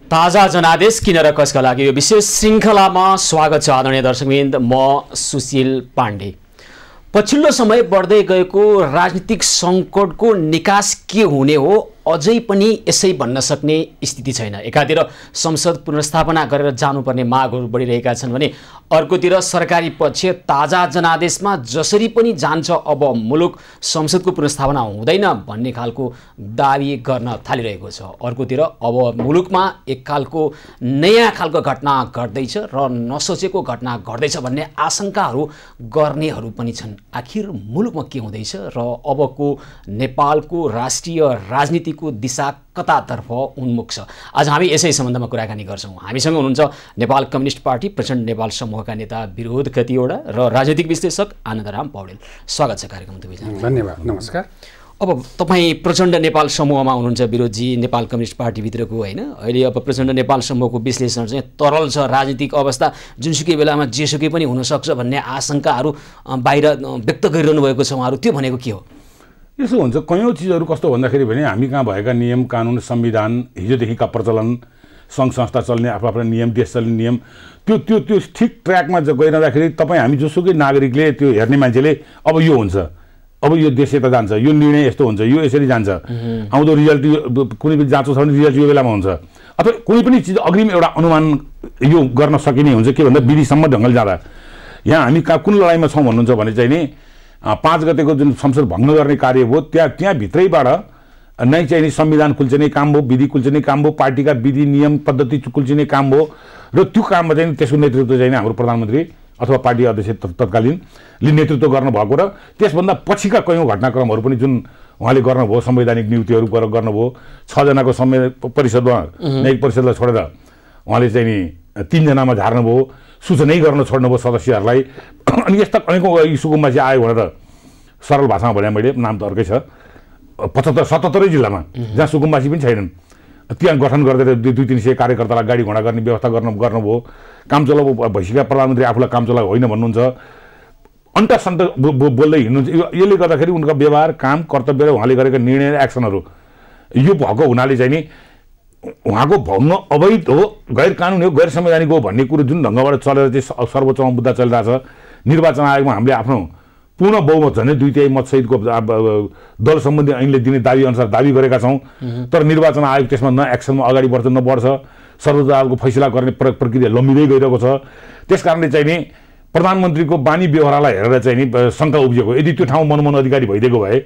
ताजा जनादेश किन र कसका लागि यो विशेष श्रृङ्खलामा स्वागत छ आदरणीय दर्शकवृन्द। म सुशील पाण्डे। पछिल्लो समय बढ्दै गएको राजनीतिक सङ्कटको निकास के हुने हो अझै पनि यसै भन्न सक्ने स्थिति छैन। एकातिर संसद पुनर्स्थापना गरेर जानुपर्ने मागहरू बढिरहेका छन् भने अर्कोतिर सरकारी पक्ष ताजा जनादेशमा जसरी पनि जान्छ अब मुलुक संसदको पुनर्स्थापना हुँदैन भन्ने खालको दावी गर्न थालिरहेको छ। अर्कोतिर अब मुलुकमा एक खालको नयाँ खालको घटना घट्दैछ र नसोचेको घटना घट्दैछ भन्ने आशंकाहरू गर्नेहरू पनि छन्। आखिर मुलुकमा के हुँदैछ र अबको नेपालको राष्ट्रिय राजनीति को दिशा कतातर्फ उन्मुख छ। आज हामी यसै सम्बन्धमा कुराकानी गर्छौं। हामीसँग हुनुहुन्छ नेपाल कम्युनिस्ट पार्टी प्रचण्ड नेपाल समूहका नेता विरोध खतिवडा र राजनीतिक विश्लेषक आनन्दराम पौडेल। स्वागत छ कार्यक्रम तपाईलाई। धन्यवाद। नमस्कार। अब तपाई प्रचण्ड नेपाल समूहमा हुनुहुन्छ विरोधजी, नेपाल कम्युनिस्ट पार्टी भित्रको हैन। अहिले अब प्रचण्ड नेपाल समूहको विश्लेषण चाहिँ तरल छ। राजनीतिक अवस्था जुनसुकै बेलामा जेसुकै पनि हुन सक्छ भन्ने आशंकाहरू बाहिर व्यक्त गरिरहनु भएको छ उहाँहरू। त्यो भनेको के हो? यसो हुन्छ कयौं चीजहरू कस्तो भन्दाखेरि भने हामी कहाँ भएका नियम कानुन संविधान हिजोदेखिका प्रचलन सङ्घ संस्था चल्ने आफ्नो नियम देश चल्ने नियम त्यो ठिक ट्र्याकमा गइरहँदाखेरि तपाईँ हामी जोसुकै नागरिकले त्यो हेर्ने मान्छेले अब यो हुन्छ, अब यो देश यता जान्छ, यो निर्णय यस्तो हुन्छ, यो यसरी जान्छ, आउँदो रिजल्ट कुनै पनि जाँचो छ भने रिजल्ट यो बेलामा हुन्छ, अथवा कुनै पनि चिज अग्रिम एउटा अनुमान यो गर्न सकिने हुन्छ। के भन्दा विधिसम्म ढङ्गले जाँदा यहाँ हामी कहाँ कुन लडाइँमा छौँ भन्नुहुन्छ भने चाहिँ नि 5 गतेको जुन संसद भङ्ग गर्ने कार्य भयो त्यहाँ भित्रैबाट नै चाहिँ नि संविधान कुल्चिने काम भयो, विधि कुल्चिने काम भयो, पार्टीका विधि नियम पद्धति कुल्चिने काम भयो र त्यो काममा चाहिँ त्यसको नेतृत्व चाहिँ हाम्रो प्रधानमन्त्री अथवा पार्टी अध्यक्ष तत्कालीनले नेतृत्व गर्नुभएको र त्यसभन्दा पछिका कयौं घटनाक्रमहरू पनि जुन उहाँले गर्नुभयो, संवैधानिक नियुक्तिहरू गर्नुभयो। 6 जनाको परिषदमा न्यायिक परिषदलाई छोडेर उहाँले चाहिँ नि 3 जनामा झार्नुभयो, सूचनै गर्न छोड्नुभयो सदस्यहरूलाई। अनि यस्ता अनेकौं सुकुम्बासी आयो भनेर सरल भाषामा भने मैले, नाम त अर्कै छ, 77 जिल्लामा जहाँ सुकुम्बासी पनि छैनन् त्यहाँ गठन गर्दै 200-300 कार्यकर्तालाई गाडी घोडा गर्ने व्यवस्था गर्नुभयो। कामचलाउ भइसकेका प्रधानमन्त्री आफूलाई कामचलाउ होइन भन्नुहुन्छ, अन्टसन्ट बोल्दै हिँड्नुहुन्छ। यसले गर्दाखेरि उनका व्यवहार काम कर्तव्य र उहाँले गरेका निर्णय र एक्सनहरू यो भएको हुनाले चाहिँ नि उहाँको भन्न अवैध हो, गैर कानुनी हो, गैर संवैधानिक हो भन्ने कुरो जुन ढङ्गबाट चलेर चाहिँ सर्वोच्चमा मुद्दा चलिरहेछ। निर्वाचन आयोगमा हामीले आफ्नो पूर्ण बहुमत झन्डै 2/3 मत सहितको दल सम्बन्धी ऐनले दिने दावी अनुसार दावी गरेका छौँ। तर निर्वाचन आयोग त्यसमा न एक्सनमा अगाडि बढ्छ न बढ्छ। सर्वोच्च अदालतको फैसला गर्ने प्रक्रिया लम्बिँदै गइरहेको छ। त्यस कारणले चाहिँ नि प्रधानमन्त्रीको बानी व्यवहारलाई हेरेर चाहिँ नि शङ्का उब्जिएको। यदि त्यो ठाउँ मनमोहन अधिकारी भइदिएको भए,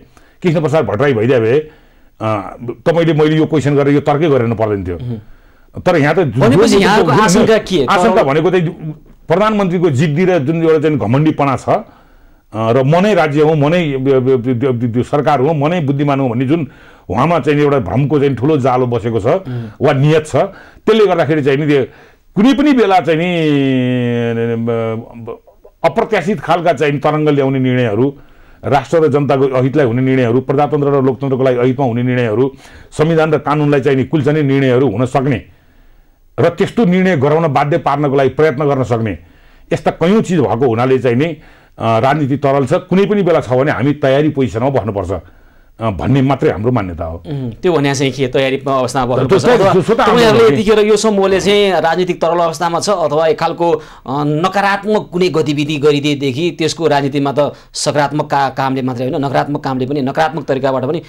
कृष्णप्रसाद भट्टराई भइदिए भए तपाईले मैले यो क्वेसन गरेर यो तर्कै गरेर पर्दैन थियो। तर यहाँ त आशंका भनेको चाहिँ प्रधानमन्त्रीको जिद्दी र जुन एउटा चाहिँ घमण्डीपना छ र म नै राज्य हुँ, म नै सरकार हुँ, म नै बुद्धिमान हुँ भन्ने जुन उहाँमा चाहिँ एउटा भ्रमको चाहिँ ठुलो जालो बसेको छ वा नियत छ। त्यसले गर्दाखेरि चाहिँ नि कुनै पनि बेला चाहिँ नि अप्रत्याशित खालका चाहिँ तरङ्ग ल्याउने निर्णयहरू, राष्ट्र र जनताको अहितलाई हुने निर्णयहरू, प्रजातन्त्र र लोकतन्त्रको लागि अहितमा हुने निर्णयहरू, संविधान र कानुनलाई चाहिँ नि कुल्चने निर्णयहरू हुन सक्ने र त्यस्तो निर्णय गराउन बाध्य पार्नको लागि प्रयत्न गर्न सक्ने यस्ता कयौं चीज भएको हुनाले चाहिँ नि राजनीति तरल छ। कुनै पनि बेला छ भने हामी तयारी पोजिसनमा बस्नुपर्छ भन्ने मात्रै हाम्रो मान्यता हो। त्यो भने चाहिँ के तयारी अवस्थामा बस्नुपर्छ? तपाईहरुले यतिखेर यो समूहले चाहिँ राजनीतिक तरल अवस्थामा छ अथवा एक खालको नकारात्मक कुनै गतिविधि गरिदिएदेखि त्यसको राजनीतिमा त सकारात्मक कामले मात्रै होइन, नकारात्मक कामले पनि, नकारात्मक तरिकाबाट पनि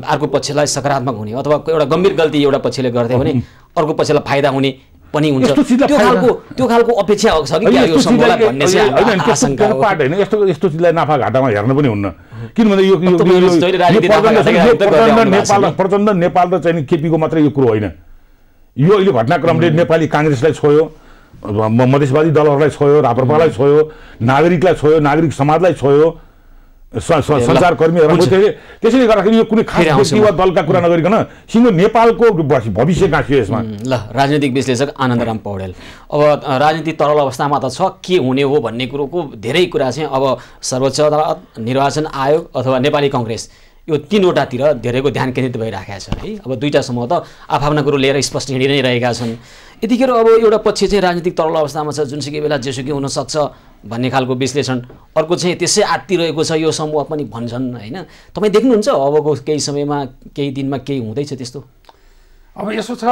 अर्को पक्षलाई सकारात्मक हुने अथवा एउटा गम्भीर गल्ती एउटा पक्षले गर्दै भने अर्को पक्षलाई फाइदा हुने पनि हुन्छ। त्यो खालको अपेक्षा छ कि यो समूहलाई भन्ने चाहिँ आशंका हो। पार्ट हैन, यस्तो चीजलाई नाफा घाटामा हेर्न पनि हुन्न। किनभने यो प्रचण्ड नेपाल र चाहिँ केपीको मात्रै यो कुरो होइन। यो अहिले घटनाक्रमले नेपाली कांग्रेसलाई छोयो, मधेसवादी दलहरूलाई छोयो, राप्रपालाई छोयो, नागरिकलाई छोयो, नागरिक समाजलाई छोयो, सञ्चारकर्मीहरू। त्यसैले गर्दाखेरि यो कुनै खास व्यक्ति वा दलका कुरा नगरिकन सिङ्गो नेपालको भविष्य गाँसियो यसमा। ल, राजनीतिक विश्लेषक आनन्दराम पौडेल, अब राजनीति तरल अवस्थामा त छ, के हुने हो भन्ने कुरोको धेरै कुरा चाहिँ अब सर्वोच्च अदालत, निर्वाचन आयोग अथवा नेपाली कांग्रेस यो तीनवटातिर धेरैको ध्यान केन्द्रित भइराखेको छ है। अब दुईटा समूह त आफ्ना कुरो लिएर स्पष्ट हिँडि नै रहेका छन्। यतिखेर अब एउटा पक्ष चाहिँ राजनीतिक तरल अवस्थामा छ, जुनसुकै बेला जेसुकै हुन सक्छ भन्ने खालको विश्लेषण, अर्को चाहिँ त्यसै आत्तिरहेको छ यो समूह पनि भन्छन् हैन। तपाई देख्नुहुन्छ अबको केही समयमा केही दिनमा केही हुँदैछ त्यस्तो? अब यसो छ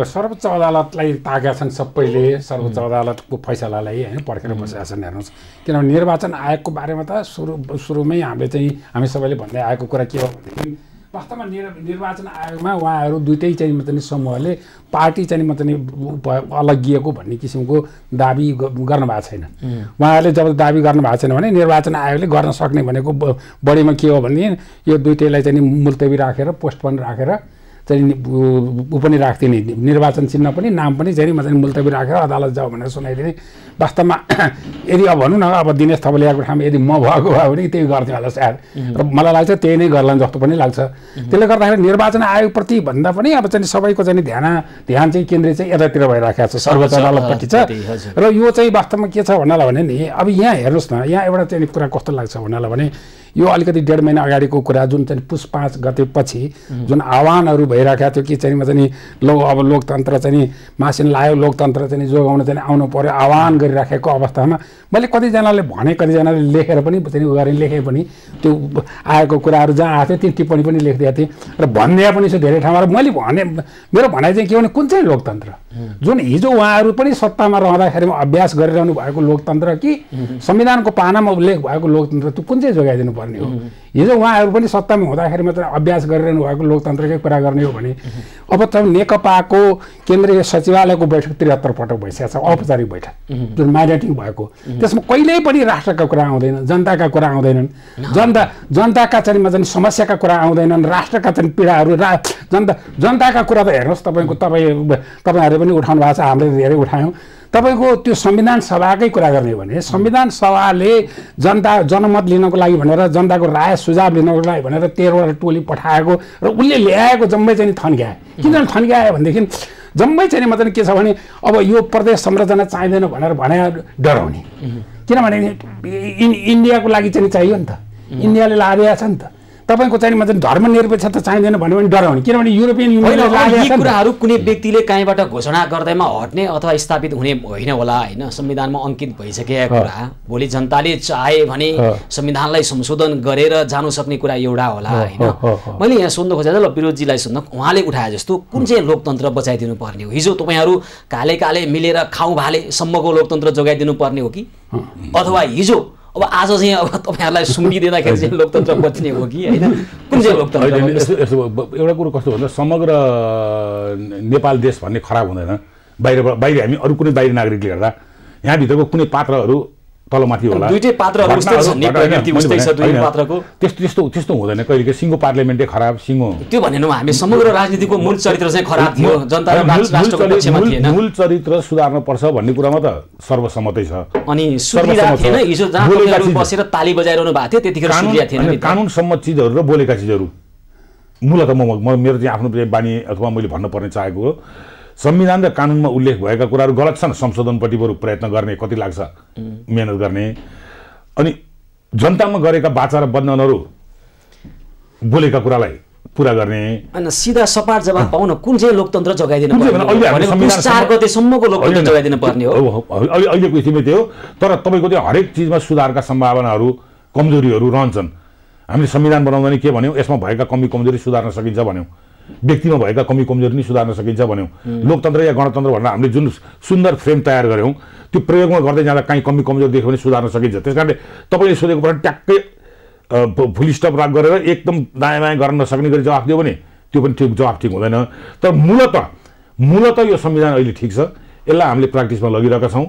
सर्वोच्च अदालतलाई ताकेका छन् सबैले सर्वोच्च अदालतको फैसलालाई होइन पर्खेर बसेका छन् हेर्नुहोस् किनभने निर्वाचन आयोगको बारेमा त सुरुमै हामी सबैले भन्दै आएको कुरा के हो भनेदेखि वास्तवमा निर्वाचन आयोगमा उहाँहरू दुईटै चाहिँ समूहले पार्टी अलगिएको भन्ने किसिमको दाबी गर्नु भएको छैन। उहाँहरूले जब दाबी गर्नु भएको छैन भने निर्वाचन आयोगले गर्न सक्ने भनेको बढीमा के हो भने यो दुईटैलाई चाहिँ मुल्तवी राखेर पोस्टपोन राखेर ऊ पनि राख्थेँ नि निर्वाचन चिन्ह पनि नाम पनि मुल्तवी राखेर अदालत जाऊ भनेर सुनाइदिने। वास्तवमा यदि अब भनौँ न अब दिनेश थपलियाको ठाउँमा यदि म भएको भए भने त्यही गर्थेँ होला सायद र मलाई लाग्छ त्यही नै गर्ला जस्तो पनि लाग्छ। त्यसले गर्दाखेरि निर्वाचन आयोगप्रति भन्दा पनि अब सबैको ध्यान चाहिँ केन्द्रीय चाहिँ यतातिर भइराखेको छ सर्वोच्च अदालतपट्टि छ र यो चाहिँ वास्तवमा के छ भन्नालाई भने नि अब यहाँ हेर्नुहोस् न यहाँ एउटा चाहिँ कुरा कस्तो लाग्छ भन्नालाई भने यो अलिकति 1.5 महिना अगाडिको कुरा जुन चाहिँ पुस 5 गतेपछि जुन आह्वानहरू भइराखेको थियो कि अब लोकतन्त्र मासिन लाग्यो लोकतन्त्र जोगाउन आउनु पर्यो आह्वान गरिराखेको अवस्थामा मैले कतिजनाले भने कतिजनाले लेखेर पनि लेखेँ पनि त्यो आएको कुराहरू जहाँ आएको थियो त्यो टिप्पणी पनि लेखिदिएको थिएँ र भनिदिए पनि छ धेरै ठाउँमा। मैले भने मेरो भनाइ चाहिँ के भने कुन चाहिँ लोकतन्त्र जुन हिजो उहाँहरू पनि सत्तामा रहँदाखेरिमा अभ्यास गरिरहनु भएको लोकतन्त्र कि संविधानको पानामा उल्लेख भएको लोकतन्त्र त्यो कुन चाहिँ जोगाइदिनु पर्ने हो। हिजो उहाँहरू पनि सत्तामा हुँदाखेरि मात्र अभ्यास गरिरहनु भएको लोकतन्त्रकै कुरा गर्ने हो भने अब त नेकपाको केन्द्रीय सचिवालयको बैठक 73 पटक भइसकेको छ औपचारिक बैठक जुन माइटिङ भएको त्यसमा कहिल्यै पनि राष्ट्रका कुरा आउँदैन जनताका कुरा आउँदैनन् जनताका समस्याका कुरा आउँदैनन् राष्ट्रका पीडाहरू जनताका कुरा त हेर्नुहोस् तपाईँहरूले पनि उठाउनु भएको छ हामीले धेरै उठायौँ। तपाईँको त्यो संविधान सभाकै कुरा गर्ने हो भने संविधान सभाले जनमत लिनको लागि भनेर जनताको राय सुझाव लिनको लागि भनेर 13वटा टोली पठाएको र उसले ल्याएको जम्मै थन्क्याए। किन थन्क्यायो भनेदेखि जम्मै के छ भने अब यो प्रदेश संरचना चाहिँदैन भनेर भने डराउने किनभने इन्डियाको लागि चाहियो नि त इन्डियाले लादिएको छ नि त तपाईको धर्मनिरपेक्षता चाहिँदैन भन्यो भने डराउने किनभने युरोपियन युनियनले यी कुराहरू कुनै व्यक्तिले कहीँबाट घोषणा गर्दैमा हट्ने अथवा स्थापित हुने होइन होला होइन संविधानमा अङ्कित भइसकेका कुरा भोलि जनताले चाहे भने संविधानलाई संशोधन गरेर जानु सक्ने कुरा एउटा होला होइन। मैले यहाँ सोध्नु खोजेँ ल विरोधजीलाई सोध्न उहाँले उठाए जस्तो कुन चाहिँ लोकतन्त्र बचाइदिनु पर्ने हो हिजो तपाईँहरू काले काले मिलेर खाउँ भाले सम्मको लोकतन्त्र जोगाइदिनु पर्ने हो कि अथवा हिजो अब आज चाहिँ अब तपाईँहरूलाई सुम्बिदिँदाखेरि चाहिँ लोकतन्त्र बच्ने हो कि होइन कुन चाहिँ लोकतन्त्र। एउटा कुरो कस्तो भन्दा समग्र नेपाल देश भन्ने खराब हुँदैन बाहिर हामी अरू कुनै बाहिर नागरिकले हेर्दा यहाँभित्रको कुनै पात्रहरू तलमाथि होला दुईटै पात्रहरू उस्तै छ नि प्रकृति उस्तै छ दुई पात्रको त्यस्तो हुँदैन कहिलेकै सिङ्गो पार्लियामेन्टै खराब सिङ्गो त्यो भनेन हामी समग्र राजनीतिको मूल चरित्र चाहिँ खराब थियो जनता र राष्ट्रको पक्षमा थिएन मूल चरित्र सुधार्न पर्छ भन्ने कुरामा त सर्वसम्मतै छ अनि सुधिरा थिएन हिजो जहाँ तपाईहरु बसेर ताली बजाइरहनु भएको थियो त्यतिखेर सुधिरा थिएन नि कानुन सम्मत चीजहरु र बोलेका चीजहरु मूलत मेरो चाहिँ आफ्नो बानी अथवा मैले भन्न पर्ने चाहेको हो संविधान र कानुनमा उल्लेख भएका कुराहरू गलत छन् संशोधनपट्टि बरु प्रयत्न गर्ने कति लाग्छ मेहनत गर्ने अनि जनतामा गरेका वाचा र बन्धनहरू बोलेका कुरालाई पूरा गर्ने अनि सिधा सपाट जवाफ पाउन कुन चाहिँ लोकतन्त्र जोगाइदिनु पर्ने हो 4 गते सम्मको लोकतन्त्र जोगाइदिनु पर्ने हो अहिलेको स्थिति त्यो तर तपाईको त्यो हरेक चीजमा सुधारका सम्भावनाहरू कमजोरीहरू रहन्छन् हामीले संविधान बनाउँदा नि के भन्यौ यसमा भएका कमी कमजोरी सुधार्न सकिन्छ भन्यौ व्यक्तिमा भएका कमी कमजोरी नि सुधार्न सकिन्छ भन्यौ लोकतन्त्र या गणतन्त्र भनेर हामीले जुन सुन्दर फ्रेम तयार गर्यौं त्यो प्रयोगमा गर्दै जाँदा कहीँ कमी कमजोरी देख्यो भने सुधार्न सकिन्छ त्यसकारणले तपाईले सोधेको प्रश्न ट्याक्कै फुल स्टप राख गरेर एकदम दायाँ बायाँ गर्न नसक्ने गरी जवाफ दियो भने त्यो पनि ठिक जवाफ ठिक हुँदैन तर मूलत यो संविधान अहिले ठिक छ यसलाई हामीले प्र्याक्टिसमा लगिरहेका छौं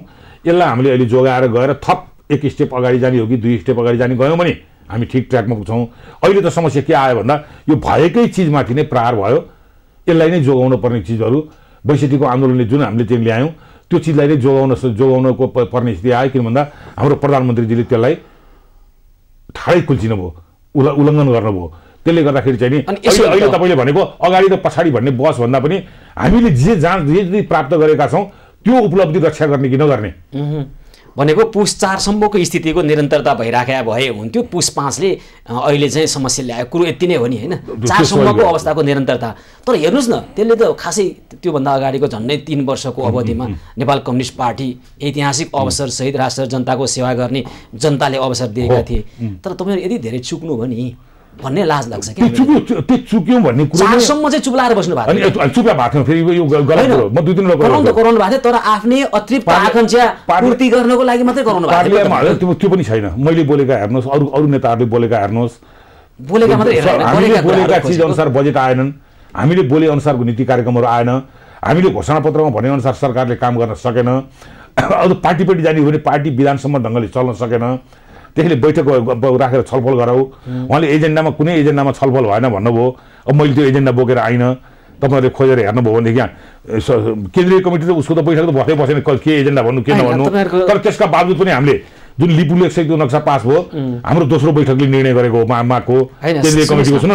यसलाई हामीले अहिले जोगाएर गएर थप एक स्टेप अगाडि जाने हो कि दुई स्टेप अगाडि जाने गयौं भने हामी ठीक ट्र्याकमा पुग्छौं। अहिले त समस्या के आयो भन्दा यो भएकै चीजमाथि नै प्रहार भयो यसलाई नै जोगाउन पर्ने चीजहरु ६२को आन्दोलनले जुन हामीले चाहिँ ल्यायौं त्यो चीजलाई नै जोगाउनको पर्ने स्थिति आयो किन भन्दा हाम्रो प्रधानमन्त्रीजीले त्यसलाई ठाडै कुल्चिनु भयो उल्लङ्घन गर्नुभयो त्यसले गर्दाखेरि चाहिँ नि अहिले तपाईले भनेको अगाडि र पछाडी भन्ने बस भन्दा पनि हामीले जे प्राप्त गरेका छौं त्यो उपलब्धि रक्षा गर्ने कि नगर्ने भनेको पुस 4 सम्मको स्थितिको निरन्तरता भइराखेका भए हुन्थ्यो पुस 5 ले अहिले चाहिँ समस्या ल्यायो कुरो यति नै हो नि हैन 4 सम्मको अवस्थाको निरन्तरता तर हेर्नुस् न त्यसले त खासै त्यो भन्दा अगाडिको झन्डै 3 वर्षको अवधिमा नेपाल कम्युनिस्ट पार्टी ऐतिहासिक अवसर सहित राष्ट्र जनताको सेवा गर्ने जनताले अवसर दिएका थिए तर तपाईहरु यदि धेरै चुक्नु भयो नि भन्ने लाज लाग्छ क्या त्यो चुक्यौँ भन्ने कुरो चारसम्म चाहिँ चुप्लाएर बस्नु भएको अनि चुप्या भएको थियो फेरि यो गलत कुरो म 2-3 लोक कराउनु भएको थियो तर आफ्नै अतिरिक्त आकांक्षा पूर्ति गर्नको लागि मात्रै कराउनु भएको थियो त्यो पनि छैन मैले बोलेका हेर्नुहोस् अरू नेताहरूले बोलेका हेर्नुहोस् बोलेका मात्रै हामीले बोलेका चिज अनुसार बजेट आएनन् हामीले बोले अनुसारको नीति कार्यक्रमहरू आएन हामीले घोषणापत्रमा भने अनुसार सरकारले काम गर्न सकेन अझ पार्टीपट्टि जाने हो भने पार्टी विधानसम्म ढङ्गले चल्न सकेन त्यसले बैठक राखेर छलफल गराऊ उहाँले एजेन्डामा कुनै एजेन्डामा छलफल भएन भन्नुभयो अब मैले त्यो एजेन्डा बोकेर आइनँ तपाईँहरूले खोजेर हेर्नुभयो भनेदेखि यहाँ केन्द्रीय कमिटी त उसको त बैठक त बसेन के एजेन्डा भन्नु के नभन्नु तर त्यसका बावजुद पनि हामीले जुन लिपुलेखको नक्सा पास भयो हाम्रो दोस्रो बैठकले निर्णय गरेको मागको केन्द्रीय कमिटीको सुन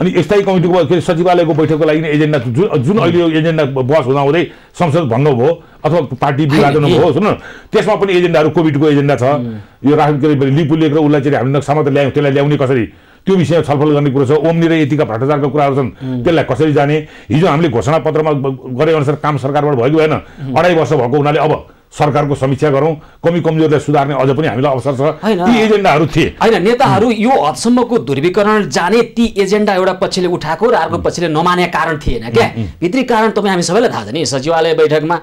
अनि स्थायी कमिटीको के सचिवालयको बैठकको लागि एजेन्डा जुन अहिले यो एजेन्डा बस हुँदाहुँदै संसद भङ्ग भयो अथवा पार्टी विभाजन भयो सुन त्यसमा पनि एजेन्डाहरू कोभिडको एजेन्डा छ यो लिपुलेख र उसलाई चाहिँ हामीले नक्सामा त ल्यायौँ त्यसलाई ल्याउने कसरी त्यो विषयमा छलफल गर्ने कुरो छ ओम्नी र यतिका भ्रष्टाचारका कुराहरू छन् त्यसलाई कसरी जाने हिजो हामीले घोषणापत्रमा गरे अनुसार काम सरकारबाट भएको भएन 2.5 वर्ष भएको हुनाले अब सरकारको समीक्षा गरौँ कमी कमजोरलाई सुधार्ने अझ पनि हामीलाई अवसर छ ती एजेन्डाहरू थिए हैन नेताहरू यो हदसम्मको ध्रुवीकरण जाने ती एजेन्डा एउटा पक्षले उठाएको र अर्को पक्षले नमाने कारण थिएन क्या भित्री कारण तपाईँ हामी सबैलाई थाहा छ नि सचिवालय बैठकमा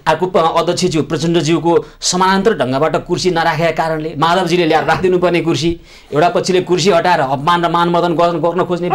अर्को अध्यक्षज्यू प्रचण्डज्यूको समानान्तर ढङ्गबाट कुर्सी नराखेका कारणले माधवजीले ल्याएर राखिदिनु पर्ने कुर्सी एउटा पक्षले कुर्सी हटाएर अपमान र मानमदन गर्न खोज्ने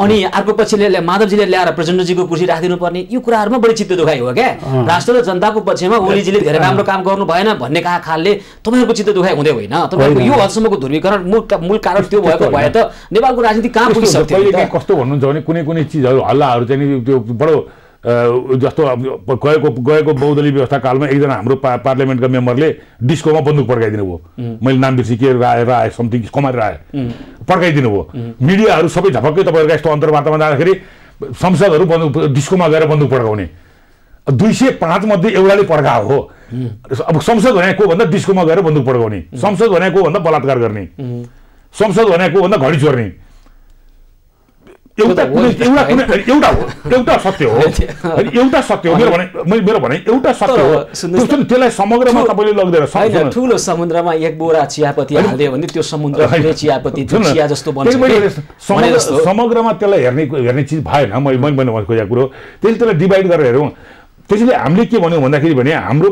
अनि अर्को पक्षले माधवजीले ल्याएर प्रचण्डजीको कुर्सी राखिदिनु पर्ने यो कुराहरूमा बढी चित्त दुखाइ हो क्या राष्ट्र र जनताको पक्षमा ओलीजीले धेरै राम्रो काम गर्नु भएन भन्ने खालले तपाईँहरूको चित्त दुखाइ हुँदै होइन तपाईँको यो हदसम्मको ध्रुवीकरण मूल कारण त्यो भएको भए त नेपालको राजनीति कहाँ पुगिसक्थ्यो कस्तो भन्नुहुन्छ भने कुनै चिजहरू हल्लाहरू चाहिँ त्यो बडो जस्तो गएको बहुदलीय व्यवस्था कालमा एकजना हाम्रो पार्लियामेन्टका मेम्बरले डिस्कोमा बन्दुक पड्काइदिनु भयो मैले नाम बिर्सी के राय समथिङ कमाएर आए पड्काइदिनु भयो मिडियाहरू सबै झपक्कै तपाईँहरूको यस्तो अन्तर्वार्तामा जाँदाखेरि संसदहरू डिस्कोमा गएर बन्दुक पड्काउने 205 मध्ये एउटाले पड्काएको हो अब संसद भनेको भन्दा डिस्कोमा गएर बन्दुक पड्काउने संसद भनेको भन्दा बलात्कार गर्ने संसद भनेको भन्दा घडी चोर्ने एउटा सत्य हो एउटा सत्य हो मेरो भने एउटा सत्य हो त्यसलाई समग्रमा तपाईँले लग्दैन ठुलो समुद्रमा एक बोरा चियापत्ती हाल्दियो भने त्यो समुद्र चियापत्ती चिया जस्तो बन्छ समग्रमा त्यसलाई हेर्ने चिज भएन मैले खोजेको कुरो त्यसलाई डिभाइड गरेर हेरौँ त्यसैले हामीले के भन्यौँ भन्दाखेरि भने हाम्रो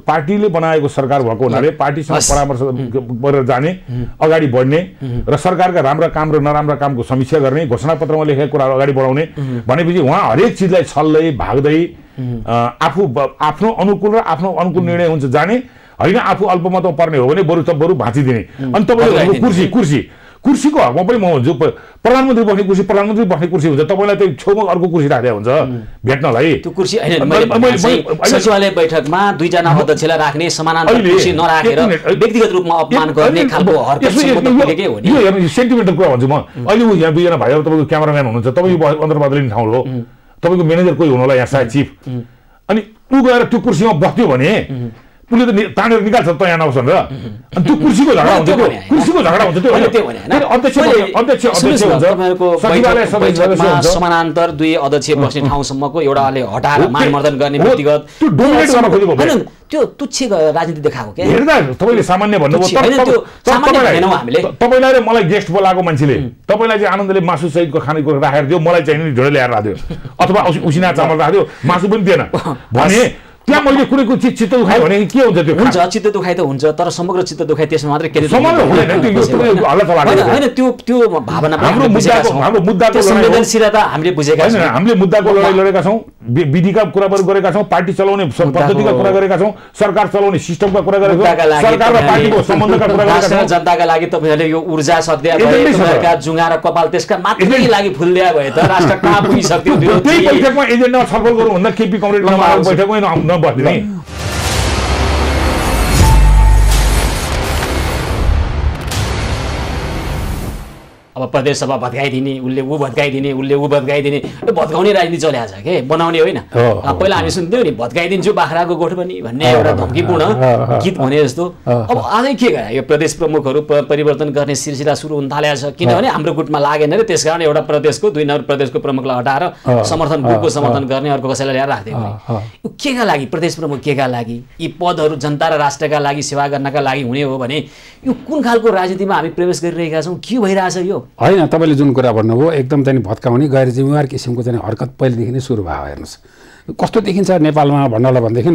पार्टीले बनाएको सरकार भएको हुनाले पार्टीसँग परामर्श गरेर जाने अगाडि बढ्ने र सरकारका राम्रा काम र नराम्रा कामको समीक्षा गर्ने घोषणापत्रमा लेखेका कुराहरू अगाडि बढाउने भनेपछि उहाँ हरेक चिजलाई छल्दै भाग्दै आफ्नो अनुकूल र आफ्नो अनुकूल निर्णय हुन्छ जाने होइन आफू अल्पमतमा पर्ने हो भने बरु भाँचिदिने अनि तपाईँले कुर्सीको हकमा पनि म भन्छु प्रधानमन्त्री बस्ने कुर्सी प्रधानमन्त्री बस्ने कुर्सी हुन्छ तपाईँलाई त्यो छेउमा अर्को कुर्सी राखेको हुन्छ भेट्नलाई त्यो कुर्सी सचिवालय बैठकमा दुईजना अध्यक्षलाई राख्ने समानान्तर कुर्सी नराखेर व्यक्तिगत रूपमा अपमान गर्ने खालको हरकत सेन्टिमेन्टल कुरा भन्छु म अहिले यहाँ दुईजना भाइहरू तपाईँको क्यामेराम्यान हुनुहुन्छ तपाईँको अन्तर्वार्ता लिने ठाउँ हो तपाईँको म्यानेजर कोही हुनु होला यहाँ सायद चिफ अनि ऊ गएर त्यो कुर्सीमा बस्यो भने उसले त तानेर निकाल्छ त यहाँ नआउँछन् र अनि त्यो कुर्सीको झगडा हुन्छ त्यो समानान्तर दुई अध्यक्ष बस्ने ठाउँसम्मको एउटाले हटाएर मानमर्दन गर्ने व्यक्तिगत त्यो तुच्छ राजनीति देखाएको क्या हेर्दा तपाईँले सामान्य भन्नुभयो तपाईँलाई र मलाई गेस्ट बोलाएको मान्छेले तपाईँलाई चाहिँ आनन्दले मासु सहितको खानेकुरा राखेर दियो मलाई चाहिँ ढोडे ल्याएर राख्यो अथवा उसिना चामल राख्यो मासु पनि दिएन भने त्यहाँ मैले कुनै चिज चित्त दुखायो भने के हुन्छ त्यो हुन्छ चित्त दुखाइ त हुन्छ तर समग्र चित्त दुखाइ त्यसमा मात्रै के होइन त्यो भावना हाम्रो मुद्दाको संवेदनशीलता हामीले बुझेका छौँ हामीले मुद्दाको लडाइँ लडेका छौँ विधिका कुराहरू गरेका छौँ पार्टी चलाउने पद्धतिका कुरा गरेका छौँ सरकार चलाउने सिस्टमका कुरा गरेका छौँ सरकार र पार्टीको सम्बन्धका कुरा गरेका छौँ जनताका लागि तपाईँहरूले यो ऊर्जा सद्या भए जुङ्गा र कपाल त्यसका मात्रै लागि फुल्दिया भए त राष्ट्र कहाँ पुगिसक्यो त्यही बैठकमा एजेन्डामा छलफल गरौँ भन्दा केपी कमरेड बैठकमै नबस्ने अब प्रदेश सभा भत्काइदिने, उसले ऊ भत्काइदिने, उसले ऊ भत्काइदिने, यो भत्काउने राजनीति चलिरहेको छ के, बनाउने होइन। पहिला हामी सुन्थ्यौँ नि भत्काइदिन्छु बाख्राको गोठ पनि भन्ने एउटा धम्कीपूर्ण गीत भने जस्तो। अब आजै के गरे यो प्रदेश प्रमुखहरू परिवर्तन गर्ने सिलसिला सुरु हुन थालेको छ, किनभने हाम्रो गुटमा लागेन रे, त्यसकारण एउटा प्रदेशको 2 नम्बर प्रदेशको प्रमुखलाई हटाएर समर्थन गुटको समर्थन गर्ने अर्को कसैलाई ल्याएर राख्दियो। यो केका लागि प्रदेश प्रमुख केका लागि? यी पदहरू जनता र राष्ट्रका लागि सेवा गर्नका लागि हुने हो भने यो कुन खालको राजनीतिमा हामी प्रवेश गरिरहेका छौँ? के भइरहेछ यो? होइन, तपाईँले जुन कुरा भन्नुभयो एकदम चाहिँ भत्काउने गैर जिम्मेवार किसिमको चाहिँ हरकत पहिलेदेखि नै सुरु भयो। हेर्नुहोस् कस्तो देखिन्छ नेपालमा भन्नलाई भनेदेखि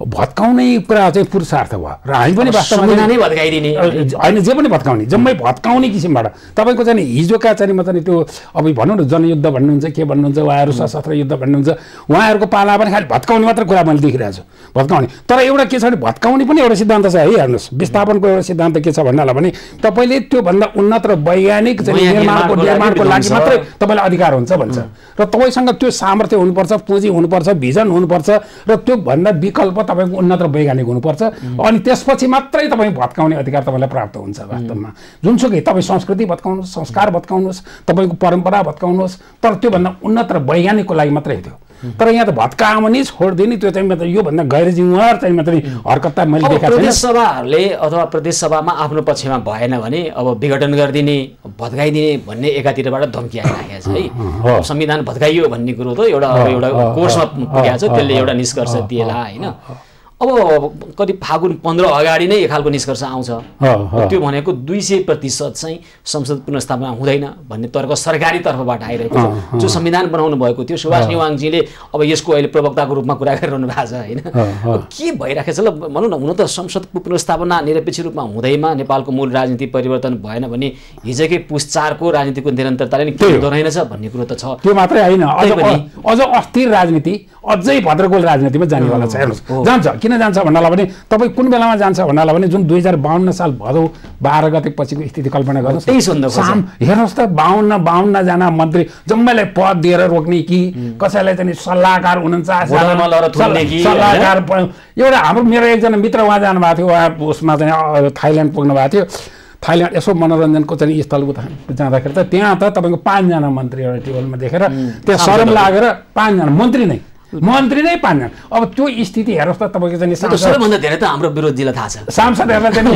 भत्काउने कुरा चाहिँ पुरुषार्थ भयो र हामी पनि वास्तवमा नै भत्काइदिने होइन, जे पनि भत्काउने, जम्मै भत्काउने किसिमबाट तपाईँको चाहिँ हिजोका चाहिँ म चाहिँ त्यो अब भनौँ न जनयुद्ध भन्नुहुन्छ के भन्नुहुन्छ, उहाँहरू सशस्त्र युद्ध भन्नुहुन्छ, उहाँहरूको पाला पनि खालि भत्काउने मात्र कुरा मैले देखिरहेको छु, भत्काउने। तर एउटा के छ भने भत्काउने पनि एउटा सिद्धान्त छ है। हेर्नुहोस् विस्थापनको एउटा सिद्धान्त के छ भन्नलाई भने तपाईँले त्योभन्दा उन्नत र वैज्ञानिक निर्माणको लागि मात्रै तपाईँलाई अधिकार हुन्छ भन्छ र तपाईँसँग त्यो सामर्थ्य हुनुपर्छ, पुँजी हुनुपर्छ, भिजन हुनुपर्छ र त्योभन्दा विकल्प तपाईँको उन्नत र वैज्ञानिक हुनुपर्छ। अनि त्यसपछि मात्रै तपाईँ भत्काउने अधिकार तपाईँलाई प्राप्त हुन्छ। वास्तवमा जुनसुकै तपाईँ संस्कृति भत्काउनुहोस्, संस्कार भत्काउनुहोस्, तपाईँको परम्परा भत्काउनुहोस्, तर त्योभन्दा उन्नत र वैज्ञानिकको लागि मात्रै थियो। तर यहाँ त भत्काउने छोडिदिने त्यो चाहिँ मतलब योभन्दा गैर जिम्मेवार चाहिँ मात्रै हरकत मैले देखाएको छु। प्रदेश सभाहरूले अथवा प्रदेश सभामा आफ्नो पक्षमा भएन भने अब विघटन गरिदिने, भत्काइदिने भन्ने एकातिरबाट धम्की आइराखेको छ है। संविधान भत्काइयो भन्ने कुरो त एउटा कोर्समा पुगेको छ, त्यसले एउटा निष्कर्ष दिएला होइन। अब कति फागुन 15 अगाडि नै एक खालको निष्कर्ष आउँछ, त्यो भनेको 200% चाहिँ संसद पुनर्स्थापना हुँदैन भन्ने तर्क सरकारी तर्फबाट आइरहेको छ। जो संविधान बनाउनु भएको थियो सुभाष नेवाङजीले अब यसको अहिले प्रवक्ताको रूपमा कुरा गरिरहनु भएको छ होइन। के भइराखेको छ ल भनौँ न, हुन त संसदको पुनर्स्थापना निरपेक्ष रूपमा हुँदैमा नेपालको मूल राजनीति परिवर्तन भएन भने हिजोकै पुस 4 को राजनीतिको निरन्तरताले नि के हुँदो रहेनछ भन्ने कुरो त छ। त्यो मात्रै होइन, अझ अस्थिर राजनीति, अझै भद्रगोल राजनीतिमा जानेवाला छ। हेर्नुहोस् जान्छ, किन जान्छ भन्नलाई भने तपाईँ कुन बेलामा जान्छ भन्नलाई भने जुन 2052 साल भदौ 12 गते पछिको स्थिति कल्पना गर्नुहोस्। हेर्नुहोस् त 52 जना मन्त्री जम्मैलाई पद दिएर रोक्ने कि कसैलाई चाहिँ सल्लाहकार हुनुहुन्छ, सल्लाहकार एउटा हाम्रो मेरो एकजना मित्र उहाँ जानुभएको थियो, उहाँ उसमा चाहिँ थाइल्यान्ड पुग्नु भएको थियो। थाइल्यान्ड यसो मनोरञ्जनको चाहिँ स्थल जाँदाखेरि त त्यहाँ त तपाईँको 5 जना मन्त्री एउटा टेबलमा देखेर त्यहाँ शरम लागेर 5 जना मन्त्री नै 5 जना। अब त्यो स्थिति हेर्नुहोस् त तपाईँको चाहिँ सबैभन्दा धेरै त हाम्रो विरोधीलाई थाहा छ, सांसदहरूलाई चाहिँ